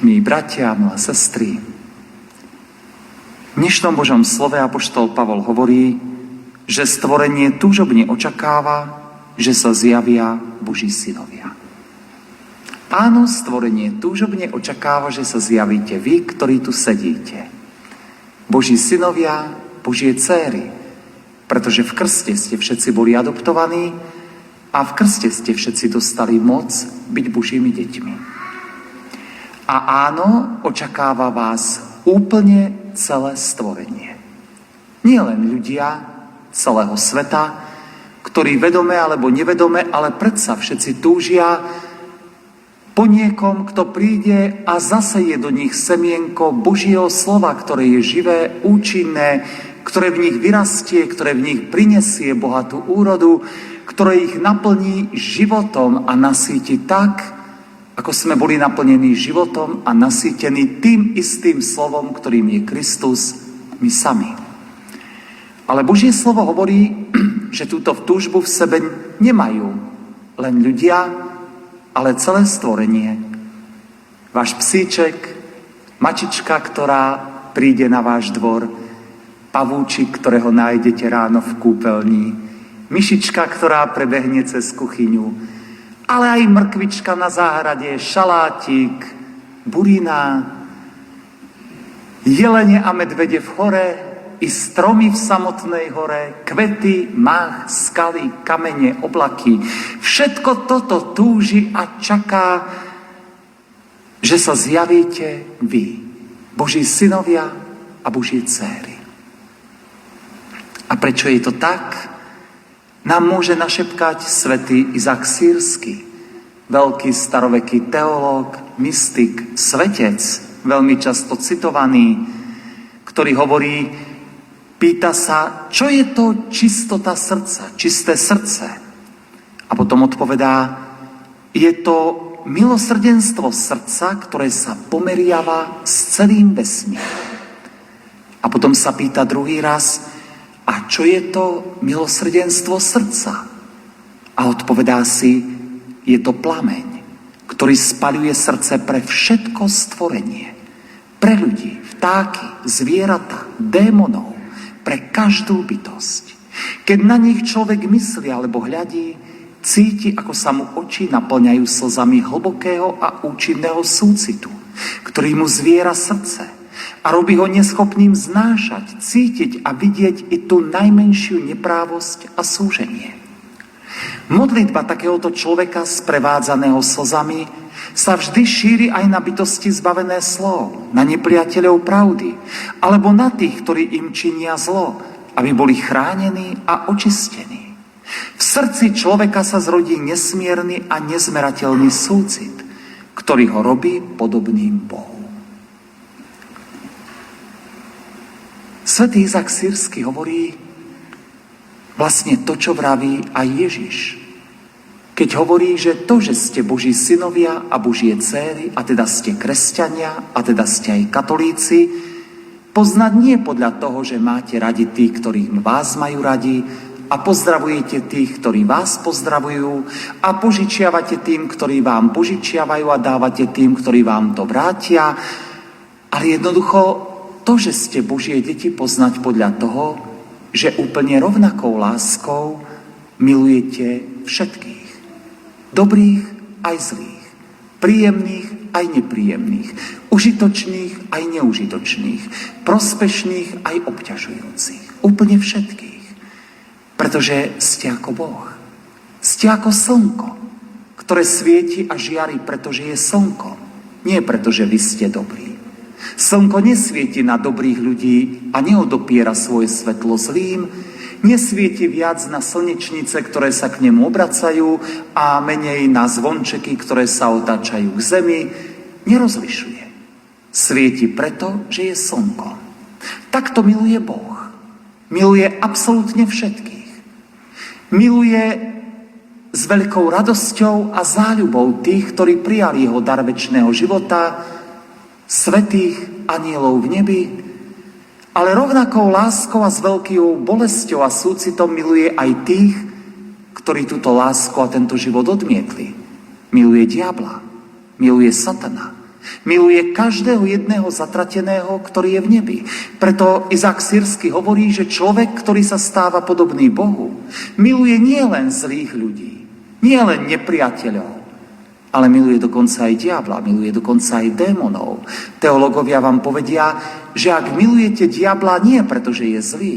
Milí bratia, milé sestry, v dnešnom Božom slove apoštol Pavol hovorí, že stvorenie túžobne očakáva, že sa zjavia Boží synovia. Áno, stvorenie túžobne očakáva, že sa zjavíte vy, ktorí tu sedíte. Boží synovia, Božie dcéry, pretože v krste ste všetci boli adoptovaní a v krste ste všetci dostali moc byť Božími deťmi. A áno, očakáva vás úplne celé stvorenie. Nie len ľudia celého sveta, ktorí vedome alebo nevedome, ale predsa všetci túžia po niekom, kto príde a zaseje do nich semienko Božieho slova, ktoré je živé, účinné, ktoré v nich vyrastie, ktoré v nich prinesie bohatú úrodu, ktoré ich naplní životom a nasýti tak, ako sme boli naplnení životom a nasýtení tým istým slovom, ktorým je Kristus, my sami. Ale Božie slovo hovorí, že túto túžbu v sebe nemajú len ľudia, ale celé stvorenie. Váš psíček, mačička, ktorá príde na váš dvor, pavúčik, ktorého nájdete ráno v kúpeľni, myšička, ktorá prebehne cez kuchyňu, ale aj mrkvička na záhrade, šalátik, burina, jelene a medvede v hore, i stromy v samotnej hore, kvety, mách, skaly, kamene, oblaky. Všetko toto túži a čaká, že sa zjavíte vy, Boží synovia a Boží dcéry. A prečo je to tak? Nám môže našepkať svätý Izak Sýrsky, veľký staroveký teológ, mystik, svetec, veľmi často citovaný, ktorý hovorí, pýta sa, čo je to čistota srdca, čisté srdce. A potom odpovedá, je to milosrdenstvo srdca, ktoré sa pomeriava s celým vesmírom. A potom sa pýta druhý raz, a čo je to milosrdenstvo srdca? A odpovedá si, je to plameň, ktorý spaľuje srdce pre všetko stvorenie. Pre ľudí, vtáky, zvieratá, démonov, pre každú bytosť. Keď na nich človek myslí alebo hľadí, cíti, ako sa mu oči naplňajú slzami hlbokého a účinného súcitu, ktorý mu zviera srdce a robí ho neschopným znášať, cítiť a vidieť i tú najmenšiu neprávosť a súženie. Modlitba takéhoto človeka sprevádzaného slzami sa vždy šíri aj na bytosti zbavené slov, na nepriateľov pravdy, alebo na tých, ktorí im činia zlo, aby boli chránení a očistení. V srdci človeka sa zrodí nesmierny a nezmerateľný súcit, ktorý ho robí podobným Bohu. Svätý Izak Sýrsky hovorí vlastne to, čo vraví aj Ježiš. Keď hovorí, že to, že ste Boží synovia a Božie dcéry, a teda ste kresťania, a teda ste aj katolíci, poznať nie podľa toho, že máte radi tých, ktorí vás majú radi, a pozdravujete tých, ktorí vás pozdravujú, a požičiavate tým, ktorí vám požičiavajú, a dávate tým, ktorí vám to vrátia, ale jednoducho to, že ste Božie deti, poznať podľa toho, že úplne rovnakou láskou milujete všetkých. Dobrých aj zlých. Príjemných aj nepríjemných. Užitočných aj neužitočných. Prospešných aj obťažujúcich. Úplne všetkých. Pretože ste ako Boh. Ste ako slnko, ktoré svieti a žiari, pretože je slnko. Nie pretože vy ste dobrí. Slnko nesvieti na dobrých ľudí a neodopiera svoje svetlo zlým, nesvieti viac na slnečnice, ktoré sa k nemu obracajú, a menej na zvončeky, ktoré sa otáčajú k zemi, nerozlišuje. Svieti preto, že je slnko. Takto miluje Boh. Miluje absolútne všetkých. Miluje s veľkou radosťou a záľubou tých, ktorí prijali jeho dar večného života, svätých anielov v nebi, ale rovnakou láskou a s veľkou bolesťou a súcitom miluje aj tých, ktorí túto lásku a tento život odmietli. Miluje diabla, miluje satana, Miluje každého jedného zatrateného, ktorý je v nebi. Preto Izák Sýrsky hovorí, že človek, ktorý sa stáva podobný Bohu, miluje nielen zlých ľudí, nielen nepriateľov, ale miluje dokonca aj diabla, miluje dokonca aj démonov. Teológovia vám povedia, že ak milujete diabla nie preto, že je zlý,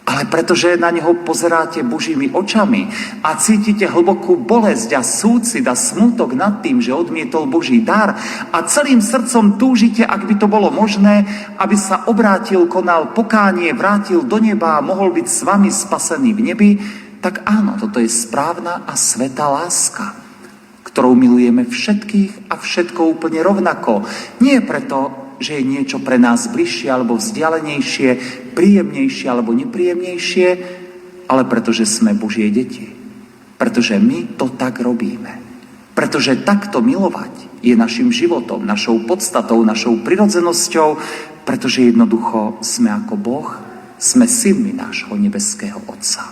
ale pretože na neho pozeráte Božími očami a cítite hlbokú bolesť a súcit a smútok nad tým, že odmietol Boží dar a celým srdcom túžite, ak by to bolo možné, aby sa obrátil, konal pokánie, vrátil do neba a mohol byť s vami spasený v nebi, tak áno, toto je správna a svätá láska, ktorou milujeme všetkých a všetko úplne rovnako. Nie preto, že je niečo pre nás bližšie alebo vzdialenejšie, príjemnejšie alebo nepríjemnejšie, ale pretože sme Božie deti. Pretože my to tak robíme. Pretože takto milovať je našim životom, našou podstatou, našou prirodzenosťou, pretože jednoducho sme ako Boh, sme synmi nášho nebeského Otca.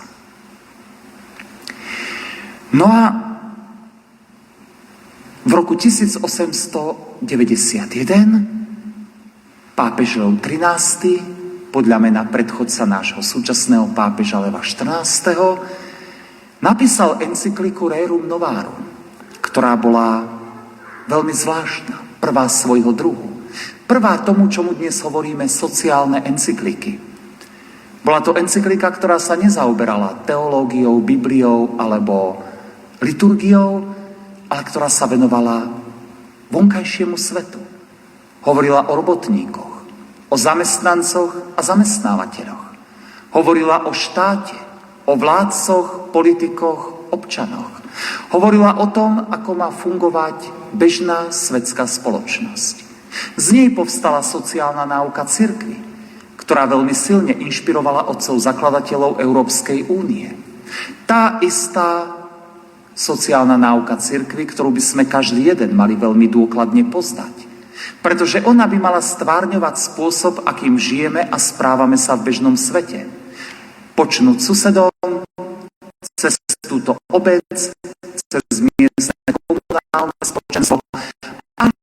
No a v roku 1891 pápež Lev XIII, podľa mena predchodca nášho súčasného pápeža Leva XIV, napísal encykliku Rerum Novarum, ktorá bola veľmi zvláštna, prvá svojho druhu. Prvá tomu, čomu dnes hovoríme sociálne encykliky. Bola to encyklika, ktorá sa nezaoberala teológiou, Bibliou alebo liturgiou, ale ktorá sa venovala vonkajšiemu svetu. Hovorila o robotníkoch, o zamestnancoch a zamestnávateľoch. Hovorila o štáte, o vládcoch, politikoch, občanoch. Hovorila o tom, ako má fungovať bežná svetská spoločnosť. Z nej povstala sociálna náuka cirkvi, ktorá veľmi silne inšpirovala otcov zakladateľov Európskej únie. Tá istá sociálna náuka cirkvi, ktorú by sme každý jeden mali veľmi dôkladne poznať. Pretože ona by mala stvárňovať spôsob, akým žijeme a správame sa v bežnom svete. Počnúť susedom, cez túto obec, cez miestne komunálne spoločenstvo, až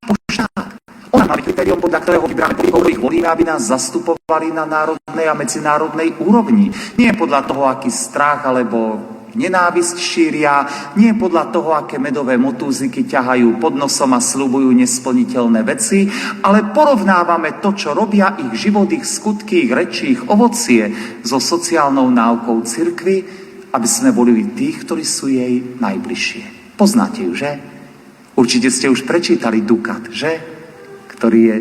po štát. Ona má byť kritérium, podľa ktorého vyberáme politikov, ktorých volíme, aby nás zastupovali na národnej a medzinárodnej úrovni. Nie podľa toho, aký strach alebo nenávisť šíria, nie podľa toho, aké medové motúziky ťahajú pod nosom a sľubujú nesplniteľné veci, ale porovnávame to, čo robia ich život, ich skutky, ich reči, ich ovocie so sociálnou náukou cirkvi, aby sme volili tých, ktorí sú jej najbližšie. Poznáte ju, že? Určite ste už prečítali Dukat, že? Ktorý je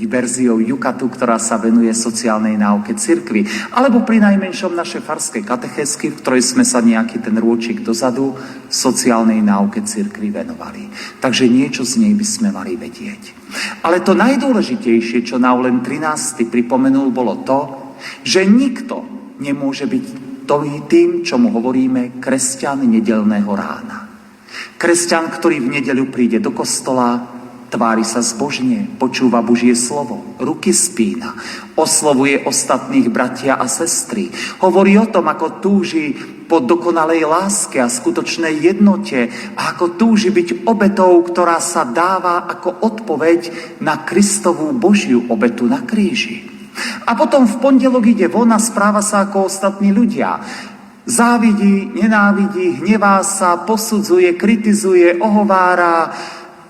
verziou Jukatu, ktorá sa venuje sociálnej náuke cirkvi. Alebo pri najmenšom naše farské katechésky, v ktorej sme sa nejaký ten rôčik dozadu sociálnej náuke cirkvi venovali. Takže niečo z nej by sme mali vedieť. Ale to najdôležitejšie, čo Naulen XIII pripomenul, bolo to, že nikto nemôže byť tým, čomu hovoríme kresťan nedeľného rána. Kresťan, ktorý v nedeľu príde do kostola, tvári sa zbožne, počúva Božie slovo, ruky spína, oslovuje ostatných bratia a sestry, hovorí o tom, ako túži po dokonalej láske a skutočnej jednote a ako túži byť obetou, ktorá sa dáva ako odpoveď na Kristovú Božiu obetu na kríži. A potom v pondelok ide von a správa sa ako ostatní ľudia. Závidí, nenávidí, hnevá sa, posudzuje, kritizuje, ohovára,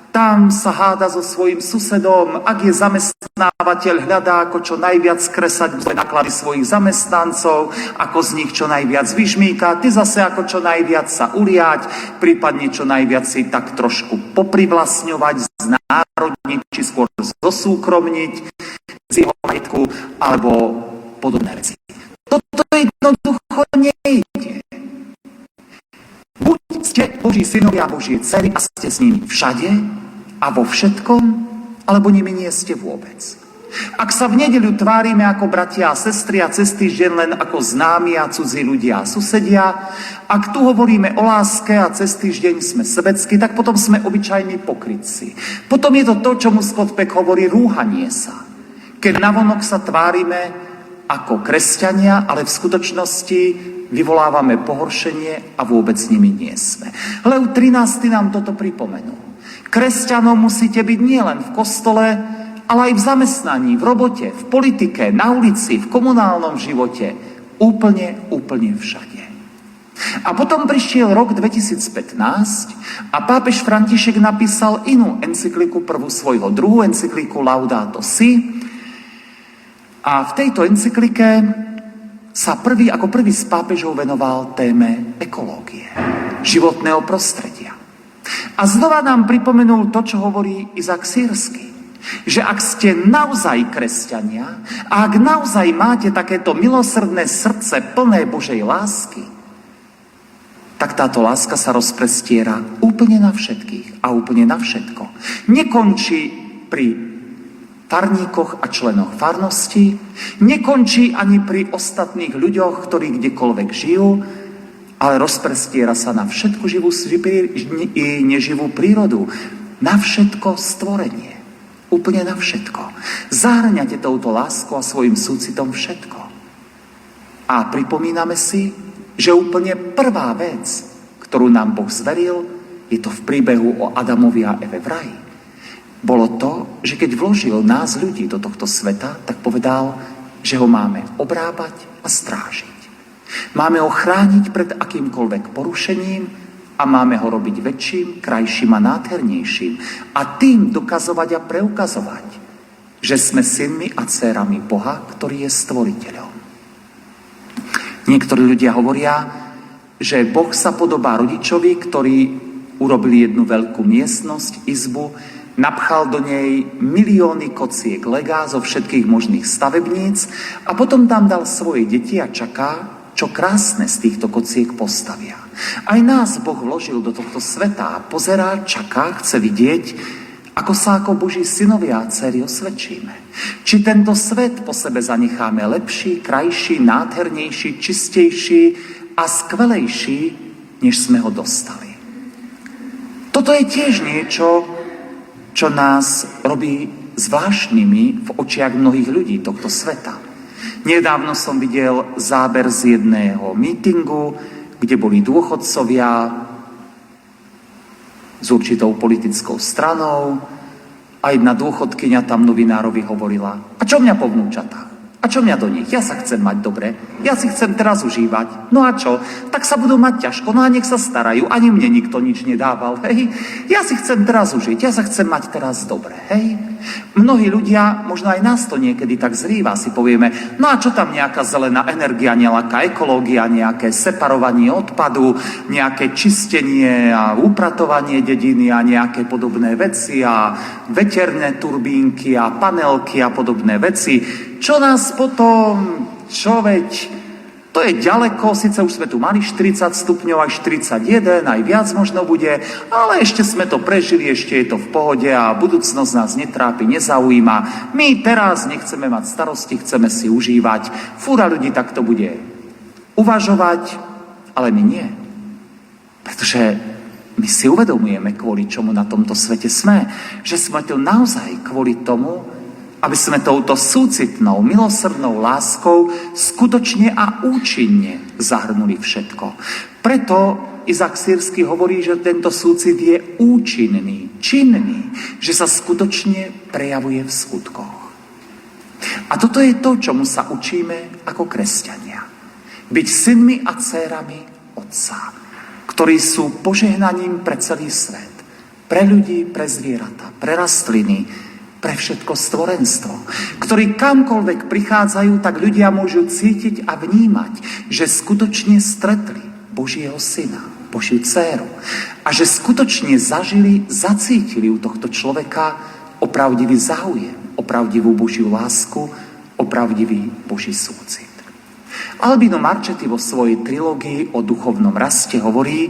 tam sa háda so svojím susedom, ak je zamestnávateľ, hľadá ako čo najviac kresať náklady svojich zamestnancov, ako z nich čo najviac vyžmýka, ty zase ako čo najviac sa uliať, prípadne čo najviac si tak trošku poprivlastňovať, znárodniť, či skôr zosúkromniť z jeho majetku, alebo podobné veci. Toto jednoducho nejde. Buď ste Boží synovia a Božie dcery a ste s nimi všade a vo všetkom, alebo nimi nie ste vôbec. Ak sa v nedeľu tvárime ako bratia a sestry a cez týždeň len ako známi a cudzí ľudia a susedia, ak tu hovoríme o láske a cez týždeň sme sebeckí, tak potom sme obyčajní pokrytci. Potom je to to, čomu Scott Peck hovorí rúhanie sa. Keď navonok sa tvárime ako kresťania, ale v skutočnosti vyvolávame pohoršenie a vôbec nimi nie sme. Lev XIII nám toto pripomenul. Kresťanom musíte byť nielen v kostole, ale aj v zamestnaní, v robote, v politike, na ulici, v komunálnom živote. Úplne všade. A potom prišiel rok 2015 a pápež František napísal inú encykliku, druhú encykliku Laudato Si. A v tejto encyklike sa ako prvý z pápežov venoval téme ekológie, životného prostredia. A znova nám pripomenul to, čo hovorí Izák Sýrsky, že ak ste naozaj kresťania a ak naozaj máte takéto milosrdné srdce plné Božej lásky, tak táto láska sa rozprestiera úplne na všetkých a úplne na všetko. Nekončí pri farníkoch a členoch farnosti, nekončí ani pri ostatných ľuďoch, ktorí kdekoľvek žijú, ale rozprestiera sa na všetku živú i neživú prírodu, na všetko stvorenie. Úplne na všetko. Zahŕňate touto láskou a svojim súcitom všetko. A pripomíname si, že úplne prvá vec, ktorú nám Boh zveril, je to v príbehu o Adamovi a Eve v raji. Bolo to, že keď vložil nás ľudí do tohto sveta, tak povedal, že ho máme obrábať a strážiť. Máme ho chrániť pred akýmkoľvek porušením a máme ho robiť väčším, krajším a nádhernejším a tým dokazovať a preukazovať, že sme synmi a dcérami Boha, ktorý je stvoriteľom. Niektorí ľudia hovoria, že Boh sa podobá rodičovi, ktorí urobili jednu veľkú miestnosť, izbu, napchal do nej milióny kociek legá zo všetkých možných stavebníc a potom tam dal svoje deti a čaká, čo krásne z týchto kociek postavia. Aj nás Boh vložil do tohto sveta a pozerá, čaká, chce vidieť, ako sa ako Boží synovia a dcery osvedčíme. Či tento svet po sebe zanecháme lepší, krajší, nádhernejší, čistejší a skvelejší, než sme ho dostali. Toto je tiež niečo, čo nás robí zvláštnymi v očiach mnohých ľudí tohto sveta. Nedávno som videl záber z jedného mítingu, kde boli dôchodcovia s určitou politickou stranou a jedna dôchodkyňa tam novinárovi hovorila: a čo mňa po vnúčatách? A čo mňa do nich? Ja sa chcem mať dobre. Ja si chcem teraz užívať. No a čo? Tak sa budú mať ťažko. No a nech sa starajú. Ani mne nikto nič nedával. Hej? Ja si chcem teraz užiť. Ja sa chcem mať teraz dobre. Hej? Mnohí ľudia, možno aj nás to niekedy tak zrýva, si povieme, no a čo tam nejaká zelená energia, nejaká ekológia, nejaké separovanie odpadu, nejaké čistenie a upratovanie dediny a nejaké podobné veci a veterné turbínky a panelky a podobné veci. Čo nás potom, veď, to je ďaleko, síce už sme tu mali 40 stupňov, aj 41, aj viac možno bude, ale ešte sme to prežili, ešte je to v pohode a budúcnosť nás netrápi, nezaujíma. My teraz nechceme mať starosti, chceme si užívať. Fúra ľudí takto bude uvažovať, ale my nie. Pretože my si uvedomujeme, kvôli čomu na tomto svete sme. Že sme tu naozaj kvôli tomu, aby sme touto súcitnou, milosrdnou láskou skutočne a účinne zahrnuli všetko. Preto Izák Sýrsky hovorí, že tento súcit je účinný, činný, že sa skutočne prejavuje v skutkoch. A toto je to, čomu sa učíme ako kresťania. Byť synmi a dcérami Otca, ktorí sú požehnaním pre celý svet, pre ľudí, pre zvieratá, pre rastliny, pre všetko stvorenstvo, ktorí kamkoľvek prichádzajú, tak ľudia môžu cítiť a vnímať, že skutočne stretli Božieho syna, Božiu dcéru a že skutočne zažili, zacítili u tohto človeka opravdivý záujem, opravdivú Božiu lásku, opravdivý Boží súcit. Albino Marchetti vo svojej trilógii o duchovnom raste hovorí,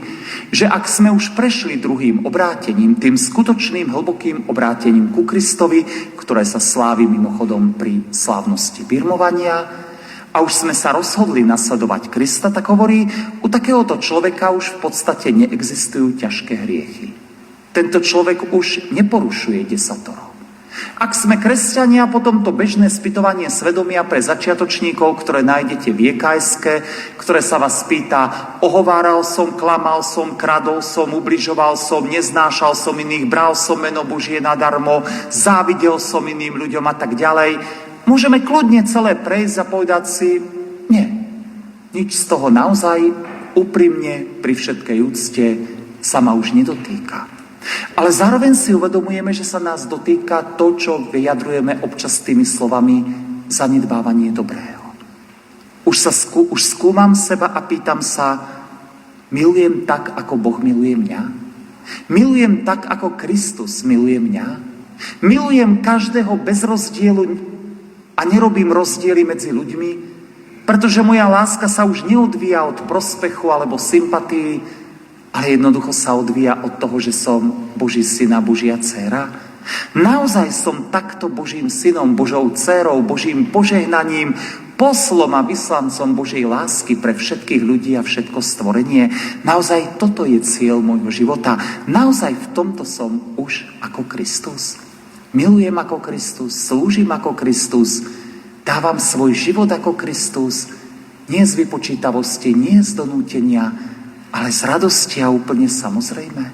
že ak sme už prešli druhým obrátením, tým skutočným hlbokým obrátením ku Kristovi, ktoré sa slávi mimochodom pri slávnosti birmovania, a už sme sa rozhodli nasledovať Krista, tak hovorí, u takéhoto človeka už v podstate neexistujú ťažké hriechy. Tento človek už neporušuje desatoro. Ak sme kresťania, potom to bežné spytovanie svedomia pre začiatočníkov, ktoré nájdete v EKS-ke, ktoré sa vás pýta, ohováral som, klamal som, kradol som, ubližoval som, neznášal som iných, bral som meno Božie nadarmo, závidel som iným ľuďom a tak ďalej. Môžeme kľudne celé prejsť a povedať si, nie, nič z toho naozaj úprimne pri všetkej úcte sa ma už nedotýka. Ale zároveň si uvedomujeme, že sa nás dotýka to, čo vyjadrujeme občas tými slovami zanedbávanie dobrého. Už skúmam seba a pýtam sa, milujem tak, ako Boh miluje mňa? Milujem tak, ako Kristus miluje mňa? Milujem každého bez rozdielu a nerobím rozdiely medzi ľuďmi, pretože moja láska sa už neodvíja od prospechu alebo sympatii, ale jednoducho sa odvíja od toho, že som Boží syn a Božia dcéra. Naozaj som takto Božím synom, Božou dcérou, Božím požehnaním, poslom a vyslancom Božej lásky pre všetkých ľudí a všetko stvorenie. Naozaj toto je cieľ môjho života. Naozaj v tomto som už ako Kristus. Milujem ako Kristus, slúžim ako Kristus, dávam svoj život ako Kristus, nie z vypočítavosti, nie z donútenia, ale z radosti a úplne samozrejme.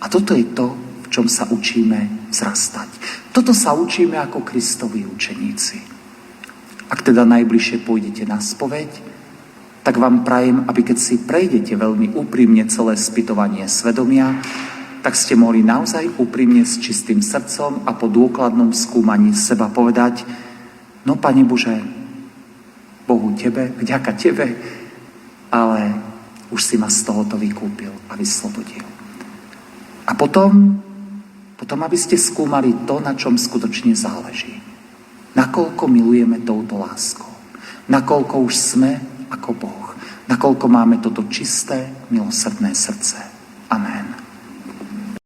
A toto je to, v čom sa učíme vzrastať. Toto sa učíme ako Kristovi učeníci. Ak teda najbližšie pôjdete na spoveď, tak vám prajem, aby keď si prejdete veľmi úprimne celé spytovanie svedomia, tak ste mohli naozaj úprimne s čistým srdcom a po dôkladnom skúmaní seba povedať, no Pane Bože, Bohu Tebe, vďaka Tebe, ale už si ma z tohoto vykúpil a vyslobodil. A potom, aby ste skúmali to, na čom skutočne záleží. Nakoľko milujeme touto láskou. Nakoľko už sme ako Boh. Nakoľko máme toto čisté, milosrdné srdce.